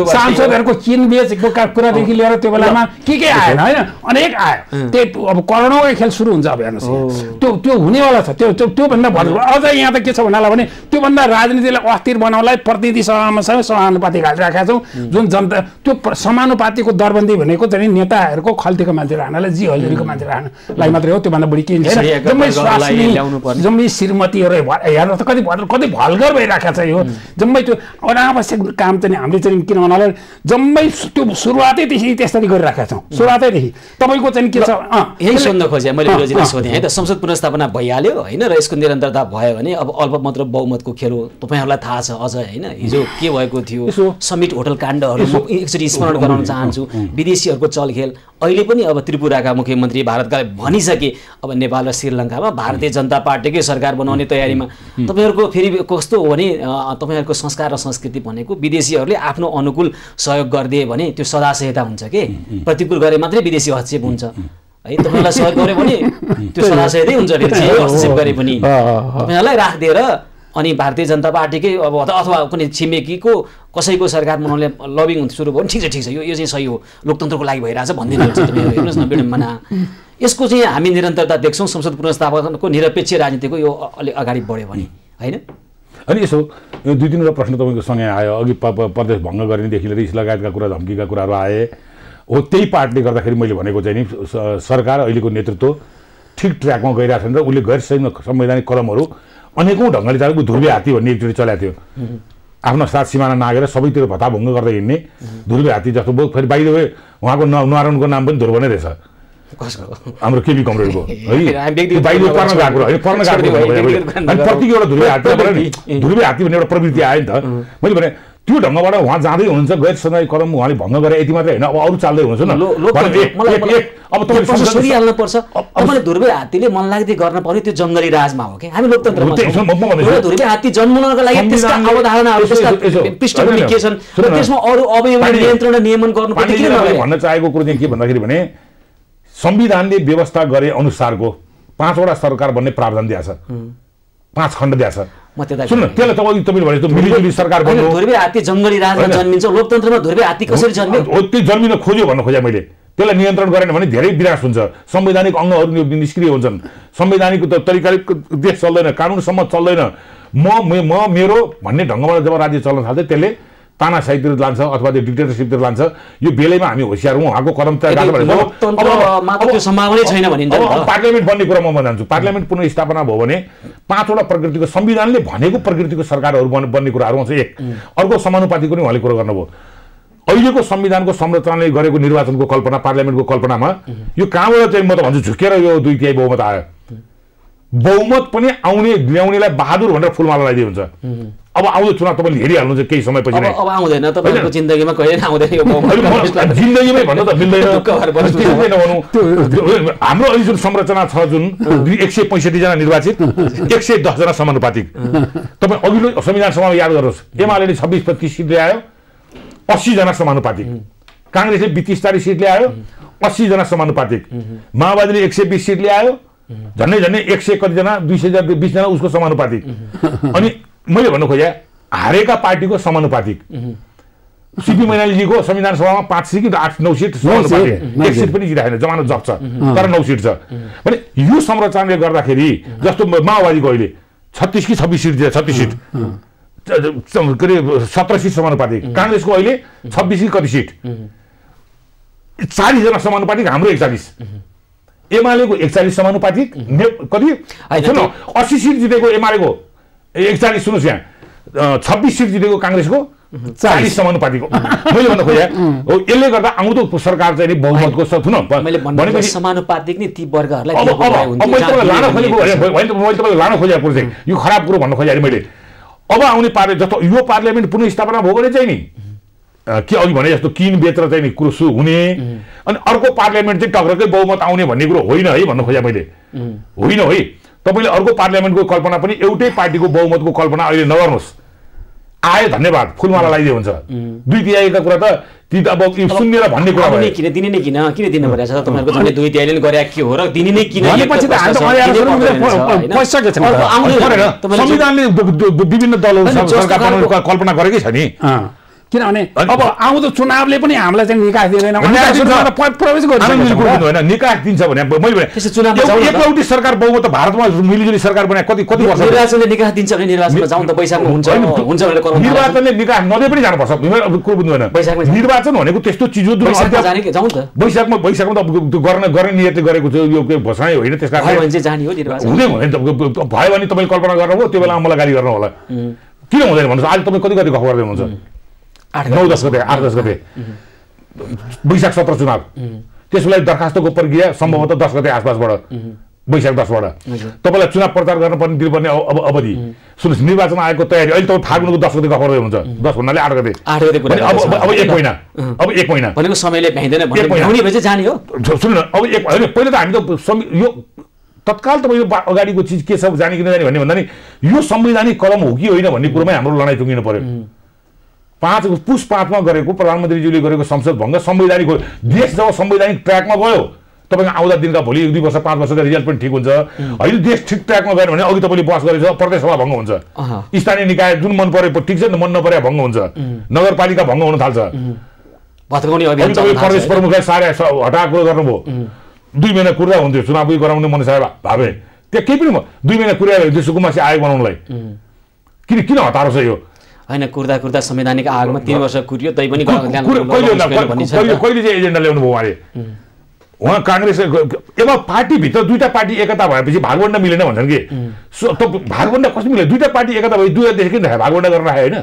सांसदहरूको किनबेचको कुरादेखि लिएर त्यो बेलामा के आएन होइन, अनेक आयो। त्यो अब करोडौँको खेल सुरु हुन्छ। अब हेर्नुहोस् त्यो हुनेवाला छ। त्योभन्दा अझ यहाँ त के छ भन्नालाई भने त्योभन्दा राजनीतिलाई अस्थिर बनाउनलाई प्रतिनिधि सभामा समानुपातिक हालिराखेका छौँ। जुन जनता त्यो समानुपातिको दरबन्दी भनेको चाहिँ नेताहरूको खल्तीको मान्छे राख्नलाई, जी हजरीको मान्छे राख्नलाई मात्रै हो, त्योभन्दा बढी केही छैन। श्रीमतीहरू हेर्नुहोस् त कति भल्गर भइरहेको छ यो जम्मै। त्यो अनावश्यक काम चाहिँ हामीले चाहिँ किन भन्नाले जम्मै त्यो सुरुवातैदेखि त्यसरी गरिरहेका छौँ। सुरुवातैदेखि तपाईँको चाहिँ के छ यही सोध्न खोजेँ मैले, विरोधीलाई सोधेँ है त। संसद पुनर्स्थापना भइहाल्यो होइन र यसको निरन्तरता भयो भने अब अल्पमत र बहुमतको खेल हो, तपाईँहरूलाई थाहा छ अझ होइन। हिजो के भएको थियो, समिट होटल काण्डहरू म एकचोटि स्मरण गराउन चाहन्छु। विदेशीहरूको चलखेल अहिले पनि अब त्रिपुराका मुख्यमन्त्री भारतका भनिसके अब नेपाल र श्रीलङ्कामा भारतीय जनता पार्टीकै सरकार बनाउने तयारीमा। तपाईँहरूको फेरि कस्तो हो भने तपाईँहरूको संस्कार र संस्कृति भनेको विदेशीहरूले आफ्नो अनुकूल सहयोग गरिदिए भने त्यो सदासहायता हुन्छ के, प्रतिकूल गरे मात्रै विदेशी हस्तक्षेप हुन्छ है। तपाईँलाई सहयोग गऱ्यो भने त्यो सदासहायतै हुन्छ, फेरि हस्तक्षेप गरे पनि तपाईँहरूलाई राखिदिएर अनि भारतीय जनता पार्टीकै अब अथवा कुनै छिमेकीको कसैको सरकार बनाउनले लबिङ सुरु भयो भने ठिक छ यो चाहिँ सही हो, लोकतन्त्रको लागि भइरहेछ भन्दिनु हुन्छ तपाईँहरू। हेर्नुहोस् न विडम्बना। यसको चाहिँ हामी निरन्तरता देख्छौँ संसद पुनर्स्थापनाको निरपेक्ष राजनीतिको यो अलिक अगाडि बढ्यो भने होइन। अनि यसो यो 2-3वटा प्रश्न तपाईँको सँगै आयो। अघि प्रदेश भङ्ग गर्नेदेखि लिएर यस लगायतका कुरा, धम्कीका कुराहरू आए हो। त्यही पार्टले गर्दाखेरि मैले भनेको चाहिँ नि सरकार अहिलेको नेतृत्व ठिक ट्र्याकमा गइरहेको छ र उसले गैर संवैधानिक कदमहरू अनेकौँ ढङ्गले चालेको ध्रुवे हात्ती भन्ने एकचोटि चलाएको थियो। आफ्नो साथ सिमाना नागेर सबैतिर भत्ताभङ्ग गर्दै हिँड्ने ध्रुवे हात्ती जस्तो भयो। फेरि बाहिर उहाँको नारायणको नाम पनि ध्रुव नै रहेछ, हाम्रो केबी कमरेडको है। बाहिर पर्न गएको होइन, पर्न गएको प्रत्येक एउटा ध्रुवे हात्ती भन्ने एउटा प्रवृत्ति आयो नि त। मैले भने त्यो ढङ्गबाट उहाँ जाँदै हुनुहुन्छ, गैर संवैधानिक कदम उहाँले भङ्ग गरे यति मात्रै होइन, अब अरू चाल्दै हुनुहुन्छ न। अब तपाईँ सोधिहाल्नु पर्छ, तपाईँले ध्रुवे हात्तीले मन लाग्दै गर्न पर्ने त्यो जङ्गली राजमा हो कि हामी लोकतन्त्रमा। ध्रुवे हात्ती जन्माउनको लागि त्यसका अवधारणाहरू, त्यसका पृष्ठभूमि के छन्, त्यसमा अरू अवयव नियन्त्रण र नियमन गर्नुपर्ने। भन्न चाहेको कुरो चाहिँ के भन्दाखेरि भने संविधानले व्यवस्था गरे अनुसारको 5वटा सरकार बन्ने प्रावधान दिएको छ, 5 खण्ड दिएको छ। सुन्नु त्यसलाई तपाईले भने त मिलिजुली सरकार बन्नु। धुर्वे हात्ती जङ्गली राजमा जन्मिन्छ, लोकतन्त्रमा धुर्वे हात्ती कसरी जन्मियो? त्यो जन्मिन खोज्यो भन्न खोजे मैले। त्यसलाई नियन्त्रण गरेन भने धेरै विनाश हुन्छ, संवैधानिक अङ्गहरू निष्क्रिय हुन्छन्, संवैधानिक तरिकाले देश चल्दैन, कानुन सम्मत चल्दैन। म मेरो भन्ने ढङ्गबाट जब राज्य चल्न थाल्छ त्यसले तानाशाहीतिर लान्छ अथवा त्यो डिक्टेटरसिपतिर लान्छ। यो बेलैमा हामी होसियार हौँ, उहाँको कदम तय गर्नु भने त्यो सम्भावना छैन भनिन्छ। पार्लियामेन्ट बन्ने कुरा म जान्छु, पार्लियामेन्ट पुनर्स्थापना भयो भने 5वटा प्रकृतिको संविधानले भनेको प्रकृतिको सरकारहरू बन्ने कुराहरू आउँछ। एक अर्को समानुपातिको नि उहाँले कुरा गर्नुभयो। अहिलेको संविधानको संरचनाले गरेको निर्वाचनको कल्पना, पार्लियामेन्टको कल्पनामा यो कहाँबाट चाहिँ म त भन्छु झुकेर यो 2/3 बहुमत आयो। बहुमत पनि आउने ल्याउनेलाई बहादुर भनेर फुलमाला लगाइदिए हुन्छ। अब आउँदो चुनाव तपाईँले हेरिहाल्नुहुन्छ केही समयपछि नै। अब आउँदैन, तपाईँको जिन्दगीमा कहिले आउँदैन यो बहुमत। जिन्दगीमै भन्नु त मिल्दैन। हाम्रो अहिले जुन संरचना छ, जुन 165 जना निर्वाचित, 110 जना समानुपातिक। तपाईँ अघिल्लो संविधान सभामा याद गर्नुहोस्, एमाले 26-25 सिट ल्यायो, 80 जना समानुपातिक। काङ्ग्रेसले 32-40 सिट ल्यायो, 80 जना समानुपातिक। माओवादीले 120 सिट ल्यायो, झन्डै 100 कतिजना, 220 जना उसको समानुपातिक। अनि मैले भन्नु खोजेँ हारेका पार्टीको समानुपातिक। सीपी मैनालीजीको संविधान सभामा 5 सिट कि 8-9 सिट समानुपातिक, 1 सिट पनि जिताएन, जमानत जब्त छ तर 9 सिट छ। भने यो संरचनाले गर्दाखेरि जस्तो माओवादीको अहिले 36 कि 26 सिट दिए, 36 सिट के अरे 17 सिट समानुपातिक। काङ्ग्रेसको अहिले 26 कि कति सिट, 40 जना समानुपातिक, हाम्रो 41। एमालेको 41 समानुपातिक, कति 80 सिट जितेको एमालेको 41, सुन्नुहोस् यहाँ 26 सिट जितेको काङ्ग्रेसको 40 समानुपातिक। मैले भन्न खोजेँ यसले गर्दा आउँदो सरकार चाहिँ बहुमतको भनेपछि समानुपातिक नि ती वर्गहरूलाई लान खोजेको कुरो चाहिँ यो खराब कुरो भन्न खोजेँ मैले। अब आउने जस्तो यो पार्लियामेन्ट पुनर्स्थापना भयो भने चाहिँ नि के अघि भने जस्तो किन बेचेर चाहिँ नि कुरो सुरु हुने, अनि अर्को पार्लियामेन्ट चाहिँ टक्रकै बहुमत आउने भन्ने कुरो होइन है भन्न खोजेँ मैले। होइन है, तपाईँले अर्को पार्लियामेन्टको कल्पना पनि एउटै पार्टीको बहुमतको कल्पना अहिले नगर्नुहोस्। आयो धन्यवाद, फुलमाला लगाइदिए हुन्छ। 2/3 कुरा त ती अब सुन्ने र भन्ने कुरा किन दिने नै किन दिनु परेछ त? तपाईँहरूको झन् 2/3 ले गरे के हो र दिने नै किन? संविधानले विभिन्न दलहरू सरकार कल्पना गरेकै छ नि। किनभने अब आउँदो चुनावले पनि हामीलाई चाहिँ निकास दिँदैन, प्रवेश होइन। निकास दिन्छ भने मैले एकलौटी सरकार बहुमत भारतमा मिलिजुली सरकार बनाए कति वर्ष? निर्वाचनले निकास दिन्छ भने निर्वाचनमा जाउँ त, वैशाखमा हुन्छ भनेर कराउनु। निर्वाचनले निकास नदिए पनि जानुपर्छ, कुरो बुझ्नु भएन। निर्वाचन भनेको त्यस्तो चिज हो जुन जाउँ त वैशाखमा त गर्ने नियतले गरेको यो घोषणा होइन। त्यस कारण जाने हो निर्वाचन हुँदै भयो भने तपाईँले कल्पना गर्नुभयो, त्यो बेला मलाई गाली गर्नु होला। किन हुँदैन भन्नुहोस्? आज तपाईँ कति गफ गर्दै हुनुहुन्छ? 9-10 गते 8-10 गते वैशाख 17 चुनाव, त्यसलाई दरखास्तको प्रक्रिया सम्भवतः 10 गते आसपासबाट, वैशाख 10बाट तपाईँलाई चुनाव प्रचार गर्नुपर्ने दिनुपर्ने अवधि। सुन्नुहोस्, निर्वाचन आयोगको तयारी अहिले तपाईँ फागुनको 10 गते गफ गर्दै हुन्छ, 10 भन्नाले 8 गते अब 1 महिना, अब 1 महिना भनेको समयले भ्याइँदैन भने जाने हो। सुन्नु अब पहिला त हामी त यो तत्काल त यो अगाडिको चिज के छ जाने कि नजाने भन्ने भन्दा नि यो संवैधानिक कदम हो कि होइन भन्ने कुरोमै हाम्रो लडाइँ टुङ्गिनु पर्यो। पुस 5 मा गरेको प्रधानमन्त्रीज्यूले गरेको संसद भङ्ग संवैधानिक हो। देश जब संवैधानिक ट्र्याकमा गयो तपाईँको आउँदा दिनका भोलि 1-2 वर्ष 5 वर्षका रिजल्ट पनि ठिक हुन्छ। अहिले देश ठिक ट्र्याकमा गयो भने अघि तपाईँले बहस गरेको छ, प्रदेश सभा भङ्ग हुन्छ, स्थानीय निकाय जुन मन परे ठिक छ, मन नपरे भङ्ग हुन्छ, नगरपालिका भङ्ग हुन थाल्छ। प्रदेश प्रमुखलाई सारे हटाएको गर्नुभयो, 2 महिना कुर्दा हुन्थ्यो चुनाव गराउने मन साहेब भावे, त्यो केही पनि 2 महिना कुर्या सुकुमासी आयोग बनाउनलाई किन हतारो छ यो? होइन, कुर्दा संवैधानिक आयोगमा 3 वर्ष कुरियो, तै पनि कहिले चाहिँ एजेन्डा ल्याउनु भयो उहाँले? उहाँ काङ्ग्रेस अब पार्टीभित्र 2टा पार्टी एकता भएपछि भागवण्डा मिलेन भन्छन् कि भागवण्डा कस्तो मिल्यो? 2टा पार्टी एकता भए 2 देखि भागवण्डा गर्न राखे होइन।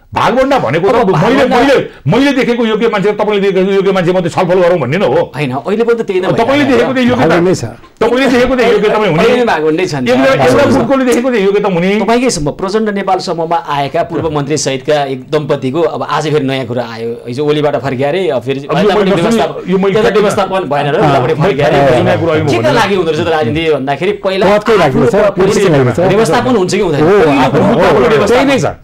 भागवण्डा भनेको मैले देखेको योग्य मान्छे, तपाईँले देखेको योग्य मान्छे मात्रै छलफल गरौँ भन्ने न हो। होइन, अहिले पनि त त्यही नै तपाईँले देखेको योग्यता नै छ। तपाईले देखेको त योग्यता हुने देखेको त योग्यता हुने तपाईकै प्रचण्ड नेपाल समूहमा आएका पूर्व मन्त्री सहितका एक दम्पतिको अब आज फेरि नयाँ कुरा आयो हिजो ओलीबाट फर्किया रे फेरि व्यवस्थापन भएन र के का लागि हुँदो रहेछ त राजनीति भन्दाखेरि पहिला व्यवस्थापन हुन्छ कि हुँदैन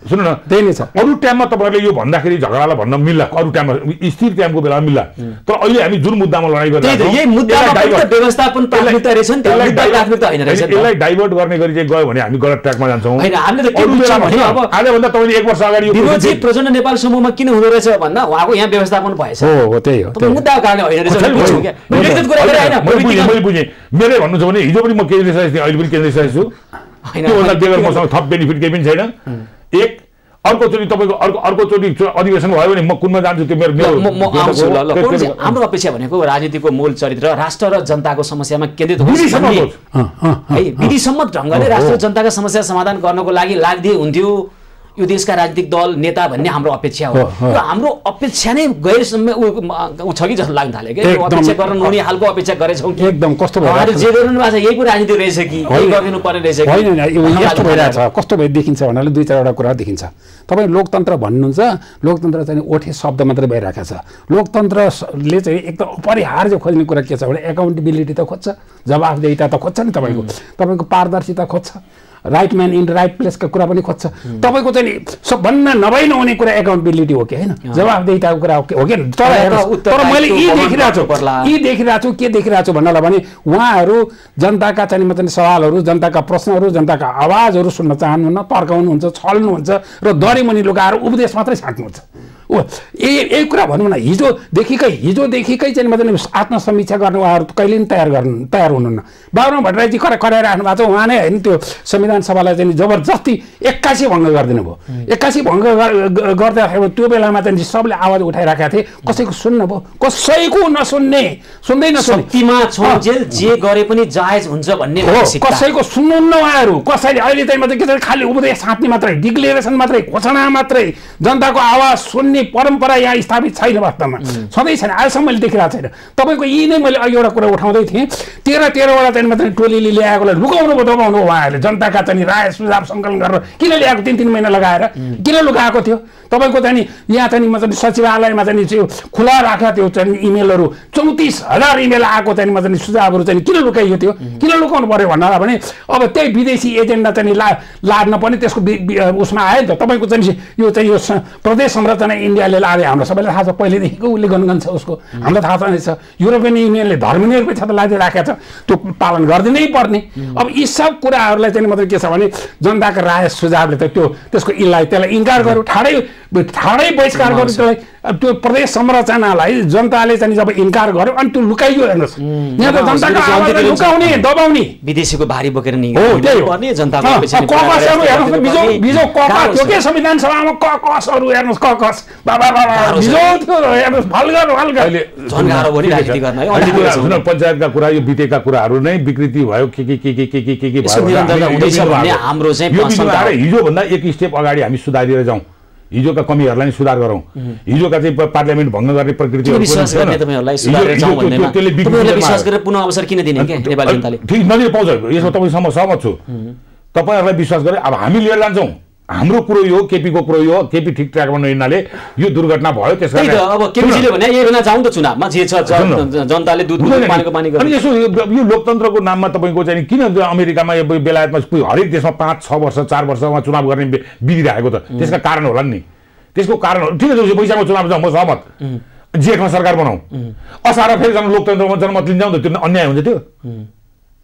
सुन्नु न त्यही नै छ अरू टाइममा तपाईहरुले यो भन्दाखेरि झगडालाई भन्न मिल्ला अरू टाइममा स्थिर टाइमको बेलामा मिल्ला तर अहिले हामी जुन मुद्दामा लडाई गरिरहेका छौं यही मुद्दामा व्यवस्थापन प्राथमिकता रहेछ नि प्राथमिकता हैन रहेछ यसलाई डाइभर्ट गर्ने गरी चाहिँ गयो भने हामी गलत ट्र्याकमा जान्छौँ हैन हामीले त के बुझ्छौं भने अब आजभन्दा तपाईले 1 वर्ष अगाडि यो विरोधी प्रचण्ड नेपाल समूहमा किन हुँदो रहेछ भन्दा उहाँको यहाँ व्यवस्थापन भएछ हो त्यही हो तपाईँ मुद्दाको कारणले हैन रहेछ बुझ्छौं के व्यक्तिगत कुरा गरे हैन मैले बुझेँ मेरै भन्नु छ भने हिजो पनि म केन्द्रीय सदस्य थिएँ अहिले पनि केन्द्रीय सदस्य छु हैन त्यो भन्दा बेगर मसँग थप बेनिफिट केही पनि छैन एक अर्कोचोटि तपाईको अर्कोचोटि अधिवेशन भयो भने म कुनमा जान्छु त्यो मेरो म आउँछु ल हाम्रो अपेक्षा भनेको राजनीतिको मूल चरित्र राष्ट्र र जनताको समस्यामा केन्द्रित होस् है विधिसम्मत ढंगले राष्ट्र जनताका समस्या समाधान गर्नको लागि लाग्दै हुन्थ्यो यो देशका राजनीतिक दल नेता भन्ने हाम्रो अपेक्षा हो यो हाम्रो अपेक्षा नै गैर छ कि जस्तो लाग्न थाल्यो के अपेक्षा गर्न नहुने हालको अपेक्षा गरेछौँ कि एकदम कस्तो भयो जे गर्नु भएको छ यही पो राजनीति रहेछ कि यही गरिदिनु पर्ने रहेछ कि हैन यस्तो भइरहेछ कस्तो भइ देखिन्छ भन्नाले दुई चारवटा कुरा देखिन्छ तपाईँ लोकतन्त्र भन्नुहुन्छ लोकतन्त्र चाहिँ ओठे शब्द मात्रै भइरहेको छ लोकतन्त्रले चाहिँ एकदम अपरिहार्य खोज्ने कुरा के छ भने एकाउन्टेबिलिटी त खोज्छ जवाफदेहिता त खोज्छ नि तपाईको पारदर्शिता खोज्छ राइट म्यान इन राइट प्लेसका कुरा पनि खोज्छ तपाईको चाहिँ सबभन्दा नभई नहुने कुरा एकाउन्टेबिलिटी हो कि हैन जवाफदेहिताको कुरा हो कि तर मैले यी देखिरहेको छु के देखिरहेको छु भन्नलाई भने उहाँहरू जनताका चाहिँ म चाहिँ सवालहरू जनताका प्रश्नहरू जनताका आवाजहरू सुन्न चाहनुहुन्न तर्काउनुहुन्छ छल्नुहुन्छ र दरीमुनि लुगाएर उपदेश मात्रै छाट्नुहुन्छ यही कुरा भनौँ न हिजोदेखिकै चाहिँ मतलब आत्मसमीक्षा गर्ने उहाँहरू कहिले पनि तयार हुनुहुन्न बाबुराम भट्टराईजी कराइराख्नु भएको छ उहाँ नै होइन त्यो संविधान सभालाई चाहिँ जबरजस्ती 81 भङ्ग गरिदिनु भयो 81 भङ्ग गर्दाखेरि त्यो बेलामा चाहिँ सबले आवाज उठाइराखेका थिए कसैको सुन्नुभयो कसैको नसुन्ने सुन्दै नसुन्ने जे गरे पनि जायज हुन्छ भन्ने कसैको सुन्नुहुन्न उहाँहरू कसैले अहिले चाहिँ मतलब के छ खालि उपदेश छाट्ने मात्रै डिक्लेरेसन मात्रै घोषणा मात्रै जनताको आवाज सुन्ने परम्परा यहाँ स्थापित छैन वास्तवमा सधैँ छैन आजसम्म मैले देखिरहेको छैन तपाईँको यी नै मैले अघि एउटा कुरा उठाउँदै थिएँ 13वटा चाहिँ मात्रै टोलीले ल्याएकोलाई लुकाउनु दबाउनु उहाँहरूले जनताका चाहिँ राय सुझाव सङ्कलन गरेर किन ल्याएको 3 महिना लगाएर किन लुकाएको थियो तपाईँको चाहिँ यहाँ चाहिँ मतलब सचिवालयमा चाहिँ खुला राखेको थियो चाहिँ इमेलहरू 34,000 इमेल आएको चाहिँ मतलब सुझावहरू चाहिँ किन लुकाइयो थियो किन लुकाउनु पर्यो भन्नाला भने अब त्यही विदेशी एजेन्डा चाहिँ लाद्न पनि त्यसको उसमा आयो नि त तपाईँको चाहिँ यो प्रदेश संरचना इन्डियाले लादे हाम्रो सबैलाई थाहा छ पहिलेदेखिको उसले गनगन छ उसको हामीलाई थाहा छ युरोपियन युनियनले धर्मनिरपेक्ष त लादिराखेको छ त्यो पालन गरिदिनै पर्ने अब यी सब कुराहरूलाई चाहिँ मतलब के छ भने जनताको राय सुझावले त त्यसको त्यसलाई इन्कार गर्यो ठाडै बहिष्कार गर्यो त्यसलाई त्यो प्रदेश संरचनालाई जनताले चाहिँ जब इन्कार गर्यो अनि त्यो लुकाइयो हेर्नुहोस् यहाँ त जनताको आवाजलाई लुकाउने दबाउने विदेशीको भारी बोकेर नि पर्ने जनताको ककसहरू हेर्नुहोस् बिजो ककस थियो के संविधान सभामा ककसहरू हेर्नुहोस् ककस बाबा बिजो थियो हेर्नुहोस् भल्गर झन् गाह्रो भयो नि राजनीति गर्न है पञ्चायतका कुरा यो बितेका कुराहरू नै विकृति भयो के भयो हाम्रो चाहिँ हिजो भन्दा एक स्टेप अगाडि हामी सुधारेर जाउँ हिजोका कमीहरूलाई सुधार गरौँ हिजोका चाहिँ पार्लियामेन्ट भङ्ग गर्ने प्रकृति विश्वास गर्ने तपाईहरुलाई सुधारेर जाउँ भन्नेमा तपाईहरुले विश्वास गरेर पुनः अवसर किन दिने के नेपाली जनताले ठीक नदिन पाउँछ यसमा तपाईसँग सहमत छु तपाईहरुलाई विश्वास गरे अब हामी लिएर जान्छौँ हाम्रो कुरो यो केपीको कुरो यो केपी ठिक ट्र्याकमा नहिँड्नाले यो दुर्घटना भयो त्यसकारण अब केपीजीले भने यही बेला जाउँ त चुनावमा जे छ जनताले दुध पानीको पानी गर्छ अनि यसो यो लोकतन्त्रको नाममा तपाईको चाहिँ किन अमेरिकामा बेलायतमा हरेक देशमा 5-6 वर्ष 4 वर्षमा चुनाव गर्ने विधि राखेको त त्यसका कारण होला नि त्यसको कारण ठिक छ पैसाको चुनाव जाउँ म सहमत जेठमा सरकार बनाऊ असार फेरि लोकतन्त्रमा जनमत लिन जाउँ त त्यो अन्याय हुन्छ त्यो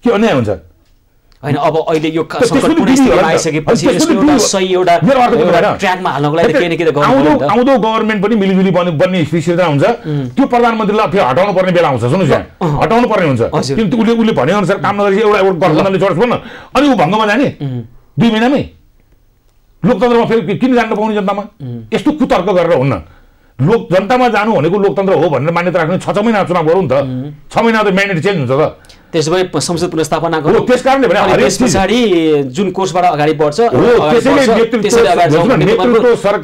के अन्याय हुन्छ हैन अब अहिले यो सङ्कटपूर्ण स्थितिमा आइसकेपछि यसको एउटा सही एउटा ट्र्याकमा हाल्नको लागि केही न केही गर्नु पर्छ आउँदो गभर्नमेन्ट पनि मिलिजुली बन्ने स्थिति हुन्छ त्यो प्रधानमन्त्रीलाई फेरि हटाउनु पर्ने बेला आउँछ सुन्नुहोस् हटाउनु पर्ने हुन्छ किनकि उसले भने अनुसार काम नगरेपछि एउटा गठबन्धनले चढ्छ भन्न अनि ऊ भङ्गमा जाने 2 महिनामै लोकतन्त्रमा फेरि किन जान्न पाउने जनतामा यस्तो कुतर्क गरेर हुन्न जनतामा जानु भनेको लोकतन्त्र हो भनेर मान्यता राख्ने 6 महिना चुनाव गरौँ नि त 6 महिना त म्यान्डेट चेन्ज हुन्छ त त्यसो भए संसद पुनर्स्थापना गर्नु त्यसकारणले भने त्यस पछाडि जुन कोर्सबाट अगाडि बढ्छ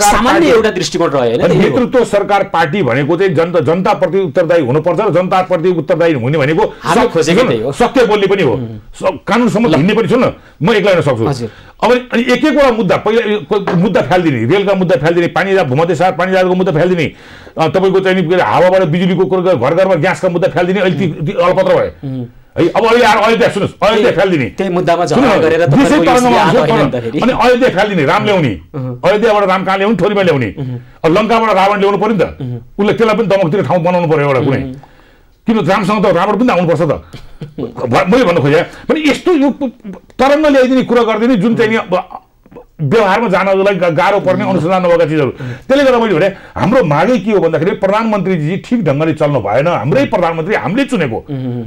सामान्य एउटा दृष्टिकोण रह्यो हैन नेतृत्व सरकार पार्टी भनेको चाहिँ जनताप्रति उत्तरदायी हुनुपर्छ र जनताप्रति उत्तरदायी हुने भनेको सत्य बोल्ने पनि हो कानुन सम्मत हिँड्ने पनि छु न म एक्लै हुन सक्छु अब अनि एक एकवटा मुद्दा पहिला मुद्दा फ्याल्दिने रेलका मुद्दा फ्याल्दिने पानी भूमध्य सागर पानी जहाजको मुद्दा फ्याल्दिने तपाईको चाहिँ हावाबाट बिजुलीको घर घरमा ग्यासका मुद्दा फ्याल्दिने अहिले अलपत्र भयो है अब अहिले सुन्नुहोस् अयोध्या फ्याल्दिने त्यही मुद्दामा झगडा गरेर अनि अयोध्या फ्याल्दिने राम ल्याउने अयोध्याबाट राम कहाँ ल्याउने ठोरीमा ल्याउने अब लङ्काबाट रावण ल्याउनु पर्यो नि त उसले त्यसलाई पनि दमकतिर ठाउँ बनाउनु पर्यो एउटा कुनै किन रामसँग त रावण पनि आउनुपर्छ त मैले भन्नु खोजेँ पनि यस्तो यो तरङ्ग ल्याइदिने कुरा गरिदिने जुन चाहिँ व्यवहारमा जानलाई गाह्रो पर्ने अनुसन्धान नभएका चिजहरू त्यसले गर्दा मैले भने हाम्रो मागै के हो भन्दाखेरि प्रधानमन्त्रीजी ठिक ढङ्गले चल्नु भएन हाम्रै प्रधानमन्त्री हामीले चुनेको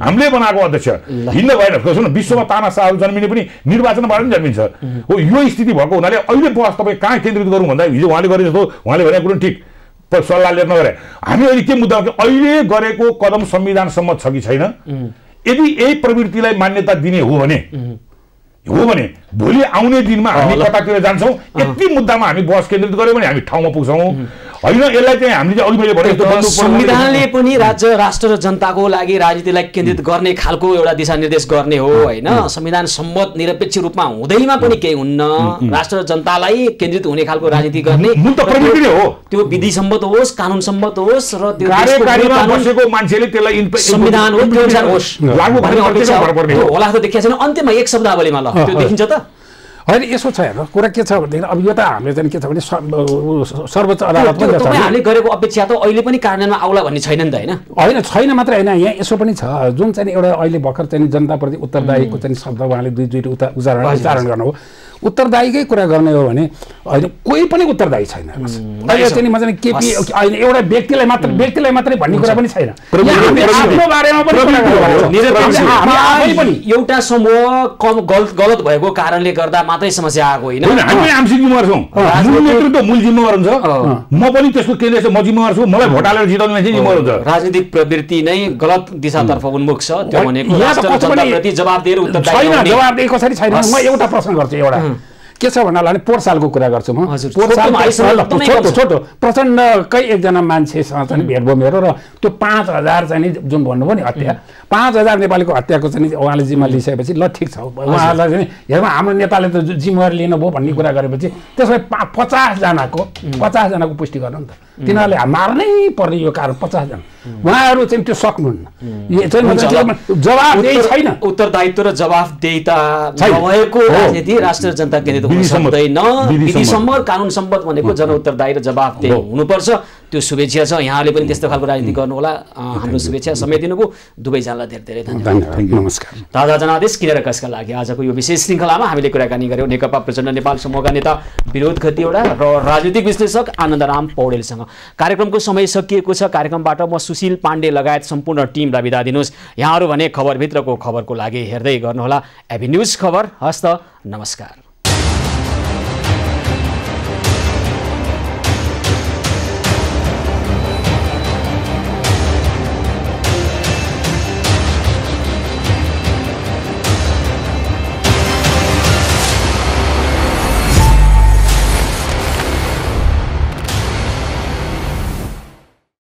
हामीले बनाएको अध्यक्ष हिँड्न भएन सुन विश्वमा तानाशाहहरू जन्मिने पनि निर्वाचनबाट पनि जन्मिन्छ हो यो स्थिति भएको हुनाले अहिले बहस तपाईँ कहाँ केन्द्रित गरौँ भन्दा हिजो उहाँले गरे जस्तो उहाँले भनेको कुरो ठिक सल्लाह लिएर नगरे हामी अहिले के मुद्दा अहिले गरेको कदम संविधान सम्मत छ कि छैन यदि यही प्रवृत्तिलाई मान्यता दिने हो भने भोलि आउने दिनमा हामी कतातिर जान्छौँ यति मुद्दामा हामी बहस केन्द्रित गर्यौँ भने हामी ठाउँमा पुग्छौँ होइन यसलाई चाहिँ हामीले अघि मैले भने संविधानले पनि राज्य राष्ट्र र जनताको लागि राजनीतिलाई केन्द्रित गर्ने खालको एउटा दिशानिर्देश गर्ने हो होइन संविधान सम्मत निरपेक्ष रूपमा हुँदैमा पनि केही हुन्न राष्ट्र र जनतालाई केन्द्रित हुने खालको राजनीति गर्ने त्यो विधि सम्मत होस् कानुन सम्मत होस् र त्यो बसेको मान्छेले त्यसलाई संविधान हो त्यो अनुसार होस् लागू गर्ने होला त देखिया छैन अन्त्यमा एक शब्दावलीमा ल त्यो देखिन्छ त होइन यसो छ हेर्नु कुरा के छ भनेदेखि अब यो त हामीले चाहिँ के छ भने सर्वोच्च अदालतमा हामीले गरेको अपेक्षा त अहिले पनि कार्यान्वयनमा आउला भन्ने छैन नि त होइन छैन मात्र होइन यहाँ यसो पनि छ जुन चाहिँ एउटा अहिले भर्खर चाहिँ जनताप्रति उत्तरदायीको चाहिँ शब्द उहाँले दुईवटा उच्चारण गर्नुभयो उत्तरदायीकै कुरा गर्ने हो भने होइन कोही पनि उत्तरदायी छैन चाहिँ म चाहिँ केपी होइन एउटा व्यक्तिलाई मात्रै भन्ने कुरा पनि छैन आफ्नो बारेमा पनि एउटा समूह कम गलत भएको कारणले गर्दा मात्रै समस्या आएको होइन हामी आंशिक जिम्मेवार छौँ मूल नेतृत्व मूल जिम्मेवार हुन्छ म पनि त्यसको केन्द्र म जिम्मेवार छु मलाई भोट हालेर जिताउने मान्छे जिम्मेवार हुन्छ राजनीतिक प्रवृत्ति नै गलत दिशातर्फ उन्मुख छ त्यो भनेको राष्ट्र जनताप्रति जवाफदेही र उत्तरदायी छैन जवाफदेही कसरी छैन म एउटा प्रश्न गर्छु एउटा के छ भन्नाले पोहोर सालको कुरा गर्छु म पोहोर साल छोटो प्रचण्डकै एकजना मान्छेसँग चाहिँ भेट भयो मेरो र त्यो 5000 चाहिँ जुन भन्नुभयो नि हत्या 5000 नेपालीको हत्याको चाहिँ उहाँले जिम्मा लिइसकेपछि ल ठिक छ उहाँलाई चाहिँ हेर्नु हाम्रो नेताले त जिम्मेवारी लिनुभयो भन्ने कुरा गरेपछि त्यसमा 50 जनाको पुष्टि गर्नु नि त तिनीहरूले मार्नै पर्ने यो कारण 50 जना उहाँहरू चाहिँ त्यो सक्नुहुन्न जवाफदेही छैन उत्तरदायित्व र जवाफदेहिता नभएको राजनीति राष्ट्र जनता केन्द्रित हुन सक्दैन विधि सम्मत कानुन सम्मत भनेको जनउत्तरदायी र जवाफदेही हुनुपर्छ त्यो शुभेच्छा छ यहाँले पनि त्यस्तो खालको राजनीति गर्नु होला हाम्रो शुभेच्छा समय दिनुभयो दुवैजनालाई धेरै धेरै धन्यवाद नमस्कार ताजा जनादेश किनेर कसका लागि आजको यो विशेष श्रृङ्खलामा हामीले कुराकानी गर्यौँ नेकपा प्रचण्ड नेपाल समूहका नेता विरोध खतिवडा र राजनीतिक विश्लेषक आनन्दराम पौडेलसँग कार्यक्रमको समय सकिएको छ कार्यक्रमबाट म सुशील पाण्डे लगायत सम्पूर्ण टिमलाई बिदा दिनुहोस् यहाँहरू भने खबरभित्रको खबरको लागि हेर्दै गर्नुहोला एभी न्युज खबर हस्त नमस्कार।